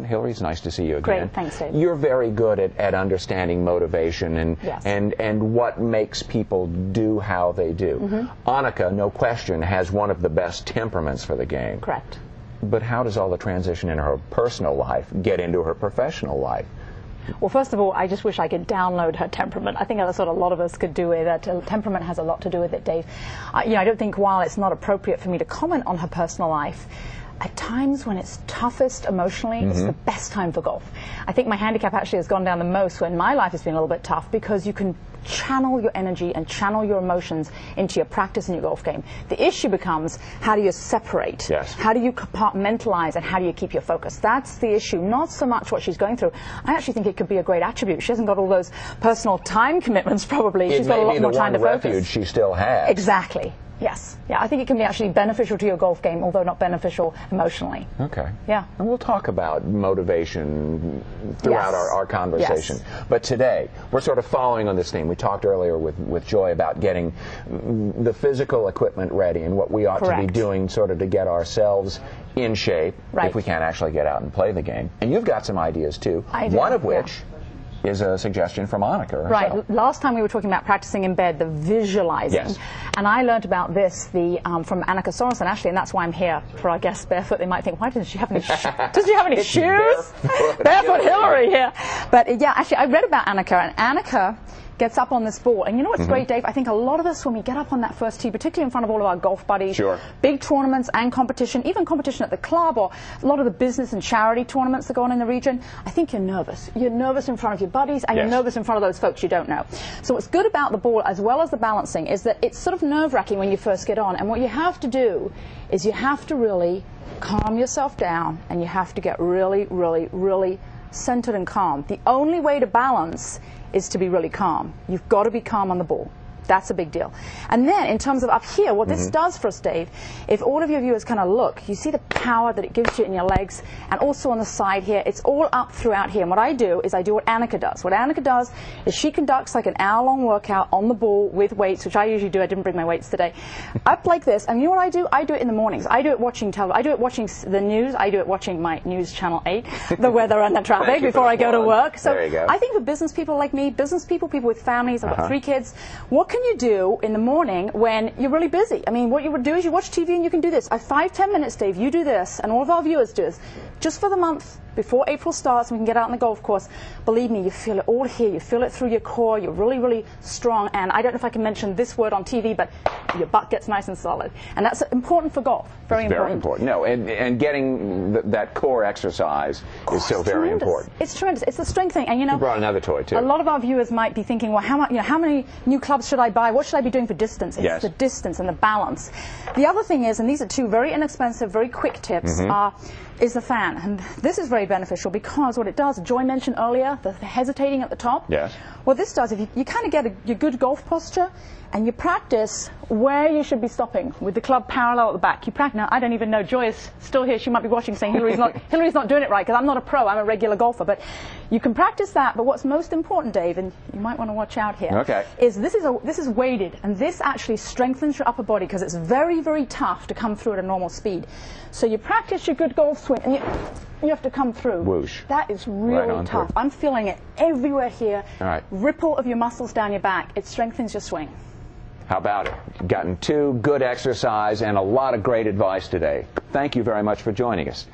Hillary, it's nice to see you again. Great, thanks, Dave. You're very good at understanding motivation and, yes. and what makes people do how they do. Mm-hmm. Annika, no question, has one of the best temperaments for the game. Correct. But how does all the transition in her personal life get into her professional life? Well, first of all, I just wish I could download her temperament. I think that's what a lot of us could do with it. Temperament has a lot to do with it, Dave. I don't think, while it's not appropriate for me to comment on her personal life, at times when it's toughest emotionally, it's the best time for golf. I think my handicap actually has gone down the most when my life has been a little bit tough, because you can channel your energy and channel your emotions into your practice and your golf game. The issue becomes, how do you separate? Yes. How do you compartmentalize, and how do you keep your focus? That's the issue, not so much what she's going through. I actually think it could be a great attribute. She hasn't got all those personal time commitments, probably. She's got a lot more time to focus. It may be the one refuge she still has. Exactly. Yes. Yeah, I think it can be actually beneficial to your golf game, although not beneficial emotionally. Okay. Yeah. And we'll talk about motivation throughout our conversation. Yes. But today, we're sort of following on this theme. We talked earlier with Joy about getting the physical equipment ready and what we ought to be doing sort of to get ourselves in shape if we can't actually get out and play the game. And you've got some ideas too. I do. One of which is a suggestion from Annika herself. Right. Last time we were talking about practicing in bed, the visualizing. Yes. And I learned about this from Annika Sorensen, actually, and that's why I'm here for our guest Barefoot. They might think, why doesn't she have any does she have any shoes? Barefoot Hillary here. But yeah, actually, I read about Annika, and Annika gets up on this ball. And you know what's great, Dave? I think a lot of us, when we get up on that first tee, particularly in front of all of our golf buddies, big tournaments and competition, even competition at the club, or a lot of the business and charity tournaments that go on in the region, I think you're nervous. You're nervous in front of your buddies, and you're nervous in front of those folks you don't know. So what's good about the ball, as well as the balancing, is that it's sort of nerve-wracking when you first get on. And what you have to do is you have to really calm yourself down, and you have to get really, really, really centered and calm. The only way to balance is to be really calm. You've got to be calm on the ball. That's a big deal. And then, in terms of up here, what this does for us, Dave, if all of your viewers kind of look, you see the power that it gives you in your legs, and also on the side here, it's all up throughout here. And what I do is I do what Annika does. What Annika does is she conducts like an hour-long workout on the ball with weights, which I usually do. I didn't bring my weights today. Up like this, and you know what I do? I do it in the mornings. I do it watching television. I do it watching the news. I do it watching my News Channel 8, the weather and the traffic before I go to work. So there you go. I think for business people like me, people with families, I've got 3 kids, what can you do in the morning when you're really busy? I mean, what you would do is you watch TV and you can do this. 5-10 minutes, Dave, you do this, and all of our viewers do this, just for the month before April starts and we can get out on the golf course. Believe me, you feel it all here. You feel it through your core. You're really, really strong. And I don't know if I can mention this word on TV, but your butt gets nice and solid. And that's important for golf. Very important. Very important. No, and getting that core exercise is so very important. It's tremendous. It's the strength thing. And you know, you brought another toy too. A lot of our viewers might be thinking, well, how many new clubs should I buy? What should I be doing for distance? It's the distance and the balance. The other thing is, and these are 2 very inexpensive, very quick tips, is the fan. And this is very beneficial because what it does, Joy mentioned earlier, the hesitating at the top. Yes. What this does, if you kind of get your good golf posture, and you practice where you should be stopping with the club parallel at the back. You practice. Now, I don't even know. Joy is still here. She might be watching saying Hillary's not doing it right, because I'm not a pro. I'm a regular golfer. But you can practice that. But what's most important, Dave, and you might want to watch out here, is this is weighted, and this actually strengthens your upper body, because it's very, very tough to come through at a normal speed. So you practice your good golf swing, and you have to come through. Whoosh. That is really tough. I'm feeling it everywhere here. All right. Ripple of your muscles down your back. It strengthens your swing. How about it? You've gotten 2 good exercise and a lot of great advice today. Thank you very much for joining us.